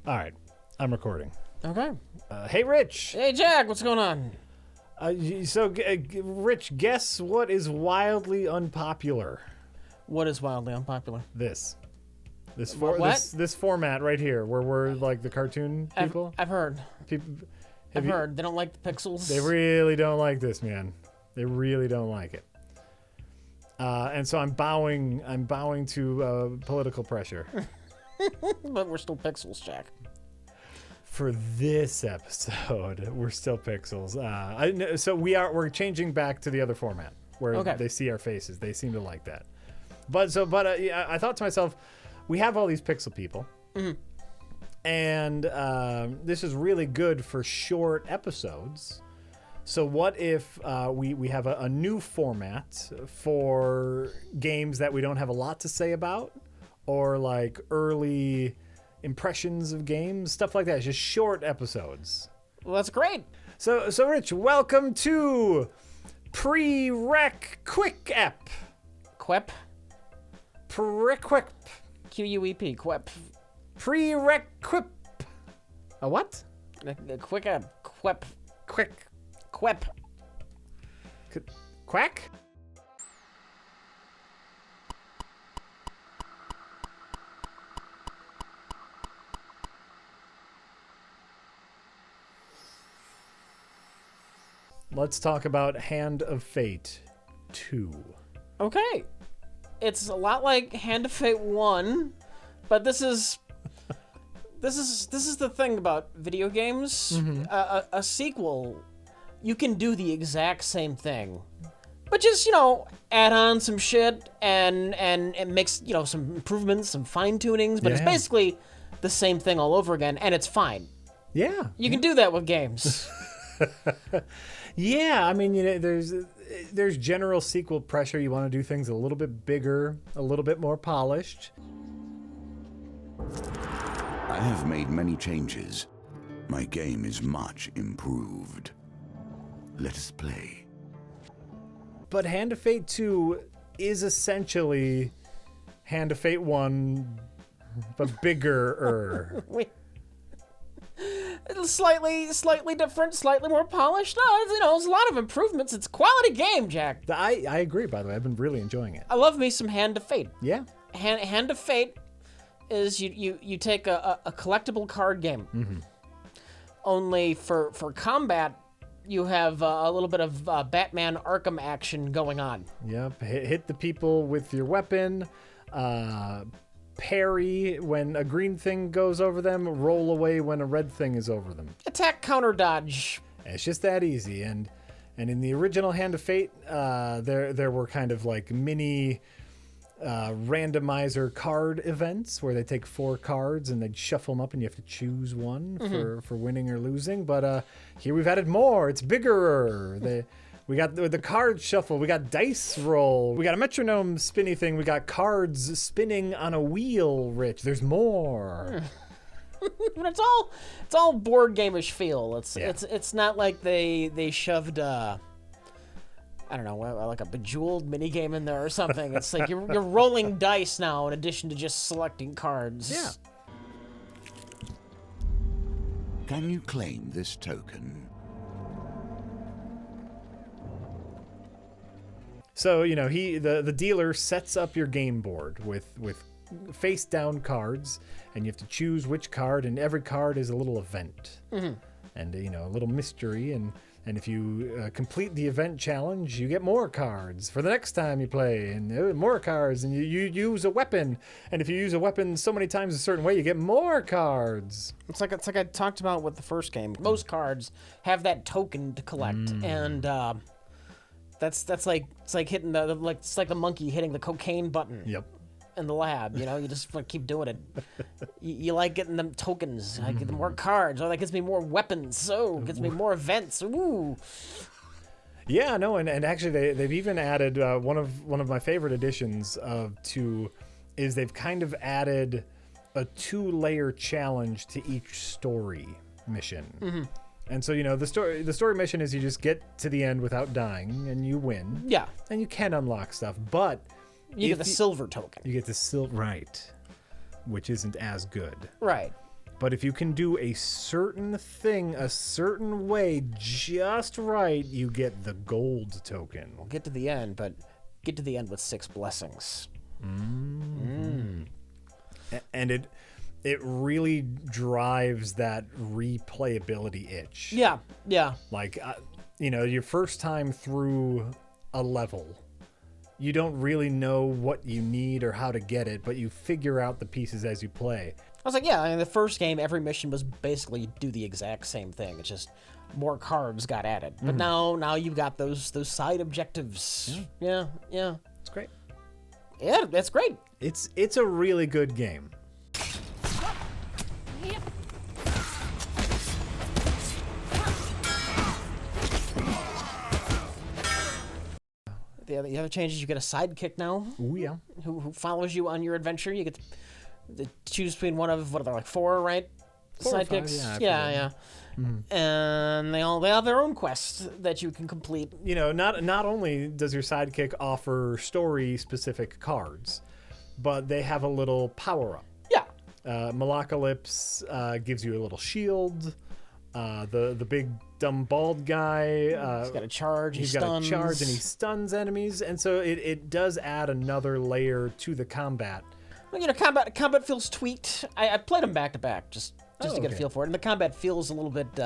All right, I'm recording. Okay. Hey, Rich. Hey, Jack, what's going on? Rich, guess what is wildly unpopular? What is wildly unpopular? This format right here, where we're like the cartoon people. I've heard. I've heard. They don't like the pixels. They really don't like this, man. They really don't like it. And so I'm bowing to political pressure. But we're still pixels, Jack. For this episode, we're still pixels. So we're changing back to the other format where they see our faces. They seem to like that. But I thought to myself, we have all these pixel people, and this is really good for short episodes. So what if we have a new format for games that we don't have a lot to say about, or like early impressions of games, stuff like that. It's just short episodes. Well, that's great. So Rich, welcome to Pre-Rec Quick App. Quep? Pre-Quick. Q-U-E-P. Quep. Pre-Rec Quip. A what? The quick app. Quep. Quick. Quep. Quack? Let's talk about Hand of Fate 2. Okay. It's a lot like Hand of Fate 1, but this is the thing about video games. Mm-hmm. A sequel, you can do the exact same thing, but just, add on some shit and it makes, some improvements, some fine tunings, but it's basically the same thing all over again, and it's fine. Yeah. You can do that with games. Yeah, I mean, there's general sequel pressure. You want to do things a little bit bigger, a little bit more polished. I have made many changes. My game is much improved. Let us play. But Hand of Fate 2 is essentially Hand of Fate 1, but bigger. Slightly different, slightly more polished. No, there's a lot of improvements. It's a quality game, Jack. I agree, by the way. I've been really enjoying it. I love me some Hand of Fate. Yeah. Hand of Fate is you take a collectible card game. Mm-hmm. Only for combat, you have a little bit of Batman Arkham action going on. Yep. Hit the people with your weapon. Parry when a green thing goes over them, roll away when a red thing is over them. Attack, counter, dodge. It's just that easy. And in the original Hand of Fate, there were kind of like mini randomizer card events where they take 4 cards and they'd shuffle them up and you have to choose one for winning or losing. But here we've added more. It's bigger. We got the card shuffle. We got dice roll. We got a metronome spinny thing. We got cards spinning on a wheel, Rich. There's more. But it's all board game-ish feel. It's not like they shoved I don't know, like a Bejeweled minigame in there or something. It's like you're rolling dice now in addition to just selecting cards. Yeah. Can you claim this token? So, the dealer sets up your game board with face down cards, and you have to choose which card, and every card is a little event. Mm-hmm. And, a little mystery, and if you complete the event challenge, you get more cards for the next time you play, and more cards, and you use a weapon, and if you use a weapon so many times a certain way, you get more cards. It's like I talked about with the first game. Most cards have that token to collect, and That's like it's like hitting it's like the monkey hitting the cocaine button. Yep. In the lab, you just keep doing it. You like getting them tokens. I get more cards. Oh, that gives me more weapons. So gets me more events. Ooh. Yeah, no, and actually they've even added one of my favorite additions is they've kind of added a 2-layer challenge to each story mission. Mm-hmm. And so, the story mission is you just get to the end without dying and you win. Yeah. And you can unlock stuff, but you get the silver token. You get the silver, right, which isn't as good. Right. But if you can do a certain thing a certain way just right, you get the gold token. We'll get to the end, but get to the end with 6 blessings. And it really drives that replayability itch. Yeah. Like, your first time through a level, you don't really know what you need or how to get it, but you figure out the pieces as you play. I was like, yeah, in the first game, every mission was basically do the exact same thing. It's just more cards got added. But now you've got those side objectives. Yeah. It's great. Yeah, that's great. It's a really good game. The other changes, you get a sidekick now. Ooh, yeah. Who follows you on your adventure. You get to choose between one of, what are there, like 4, right? 4 or 5, sidekicks. Yeah. And they have their own quests that you can complete. Not only does your sidekick offer story-specific cards, but they have a little power-up. Yeah. Malacalypse gives you a little shield. The big dumb bald guy. He's got a charge. He's got a charge and he stuns enemies, and so it does add another layer to the combat. Well, combat feels tweaked. I played them back to back just to get a feel for it, and the combat feels a little bit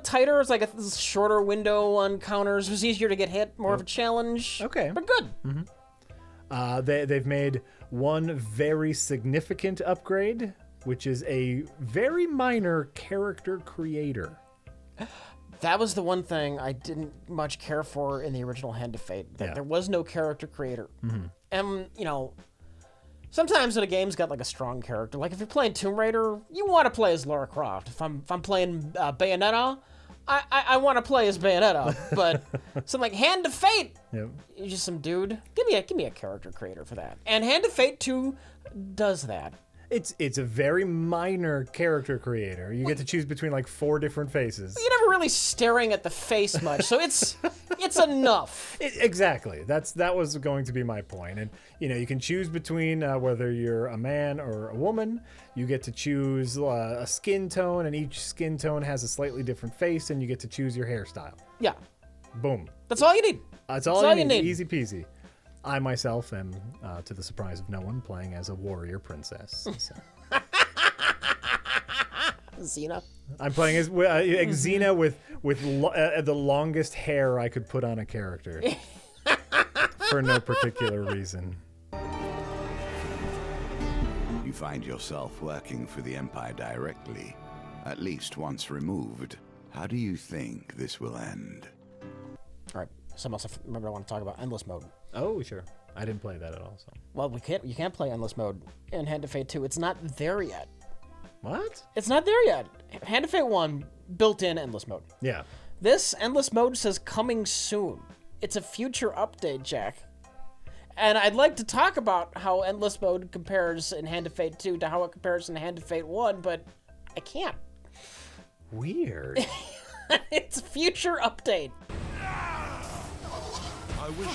tighter. It's like a shorter window on counters. It was easier to get hit, more of a challenge. Okay, but good. They've made one very significant upgrade, which is a very minor character creator. That was the one thing I didn't much care for in the original Hand of Fate. That there was no character creator. And, sometimes when a game's got like a strong character, like if you're playing Tomb Raider, you want to play as Lara Croft. If I'm playing Bayonetta, I want to play as Bayonetta. But something like Hand of Fate, you're just some dude. Give me a character creator for that. And Hand of Fate 2 does that. It's a very minor character creator. You get to choose between like 4 different faces. You're never really staring at the face much, so it's enough. Exactly. That was going to be my point. And you can choose between whether you're a man or a woman. You get to choose a skin tone, and each skin tone has a slightly different face, and you get to choose your hairstyle. Yeah. Boom. That's all you need. That's all you need. Easy peasy. I myself am, to the surprise of no one, playing as a warrior princess. So. Xena. I'm playing as Xena with the longest hair I could put on a character for no particular reason. You find yourself working for the Empire directly, at least once removed. How do you think this will end? All right. Something else I remember I want to talk about. Endless mode. Oh, sure. I didn't play that at all. So. Well, you can't play endless mode in Hand of Fate 2. It's not there yet. What? It's not there yet. Hand of Fate 1 built in endless mode. Yeah. This endless mode says coming soon. It's a future update, Jack. And I'd like to talk about how endless mode compares in Hand of Fate 2 to how it compares in Hand of Fate 1, but I can't. Weird. It's a future update. I wish you.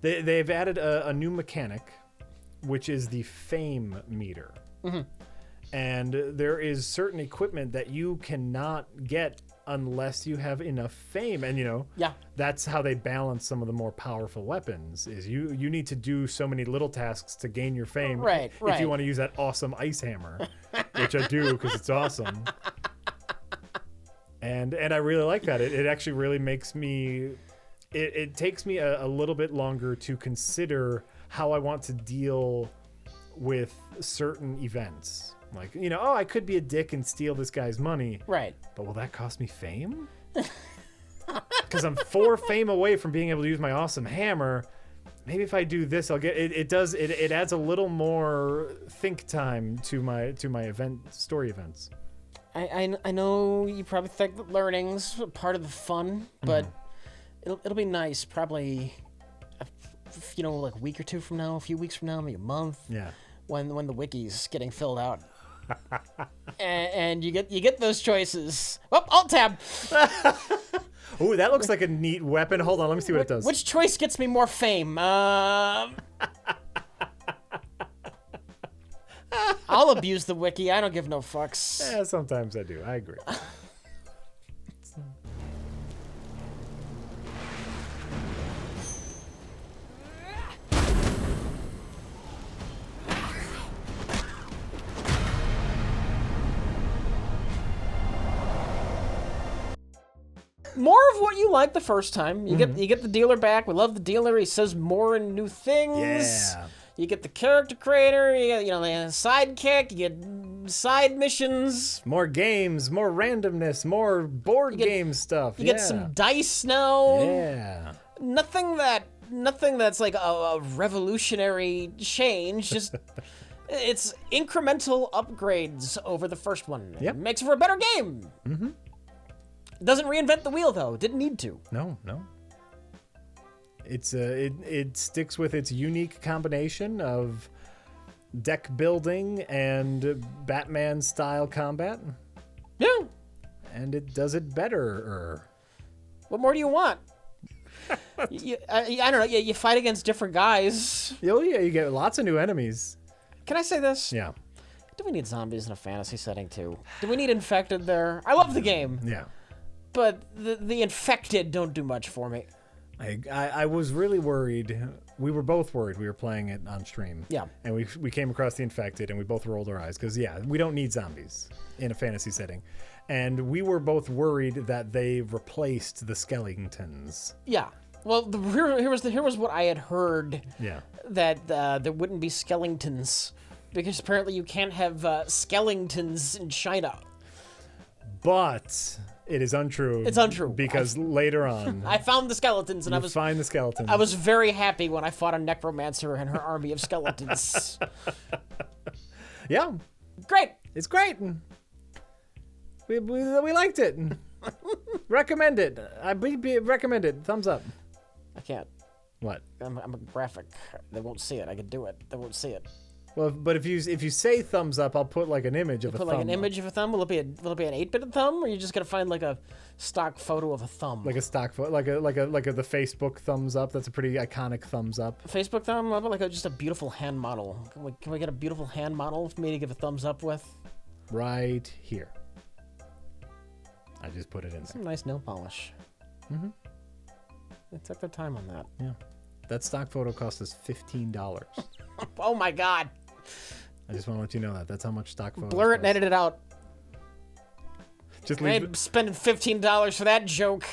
They've added a new mechanic, which is the fame meter. And there is certain equipment that you cannot get unless you have enough fame. And, that's how they balance some of the more powerful weapons, is you need to do so many little tasks to gain your fame. Right. If you want to use that awesome ice hammer, which I do because it's awesome. And I really like that. It actually really makes me... It takes me a little bit longer to consider how I want to deal with certain events. Like, I could be a dick and steal this guy's money. Right. But will that cost me fame? Because I'm 4 fame away from being able to use my awesome hammer. Maybe if I do this, I'll get it. It adds a little more think time to my story events. I know you probably think that learning's part of the fun, but it'll be nice probably like a week or 2 from now, a few weeks from now, maybe a month. Yeah. When the wiki's getting filled out. and you get those choices. Oh, alt tab. Ooh, that looks like a neat weapon. Hold on, let me see what it does. Which choice gets me more fame? I'll abuse the wiki. I don't give no fucks. Yeah, sometimes I do. I agree. More of what you liked the first time. You get the dealer back. We love the dealer. He says more and new things. Yeah. You get the character creator. You get the sidekick. You get side missions. More games, more randomness, more board game stuff. You get some dice now. Yeah. Nothing that's like a revolutionary change. Just it's incremental upgrades over the first one. Yep. It makes for a better game. Mm-hmm. Doesn't reinvent the wheel though. Didn't need to. No. It's it sticks with its unique combination of deck building and Batman style combat. Yeah. And it does it better. What more do you want? I don't know. You fight against different guys. Oh yeah, you get lots of new enemies. Can I say this? Yeah. Do we need zombies in a fantasy setting too? Do we need infected there? I love the game. Yeah. But the infected don't do much for me. I was really worried. We were both worried. We were playing it on stream. Yeah. And we came across the infected, and we both rolled our eyes because we don't need zombies in a fantasy setting, and we were both worried that they replaced the skeletons. Yeah. Well, here was what I had heard. Yeah. That there wouldn't be skeletons because apparently you can't have skeletons in China. But it is untrue. It's untrue. Because later on... I found the skeletons, and find the skeletons. I was very happy when I fought a necromancer and her army of skeletons. Yeah. Great. It's great. We liked it. Recommend it. Recommend it. Thumbs up. I can't. What? I'm a graphic. They won't see it. I could do it. They won't see it. Well, but if you say thumbs up, I'll put like an image of a thumb. Put like an image of a thumb. Will it be an 8-bit thumb, or are you just gonna find like a stock photo of a thumb? Like a stock photo, like the Facebook thumbs up. That's a pretty iconic thumbs up. Facebook thumb. How about just a beautiful hand model? Can we get a beautiful hand model for me to give a thumbs up with? Right here. I just put it in there. Some nice nail polish. Mm-hmm. They took their time on that. Yeah. That stock photo cost us $15. Oh my god. I just want to let you know that. That's how much stock photos Blur it and edit it out. Just I ain't spending $15 for that joke.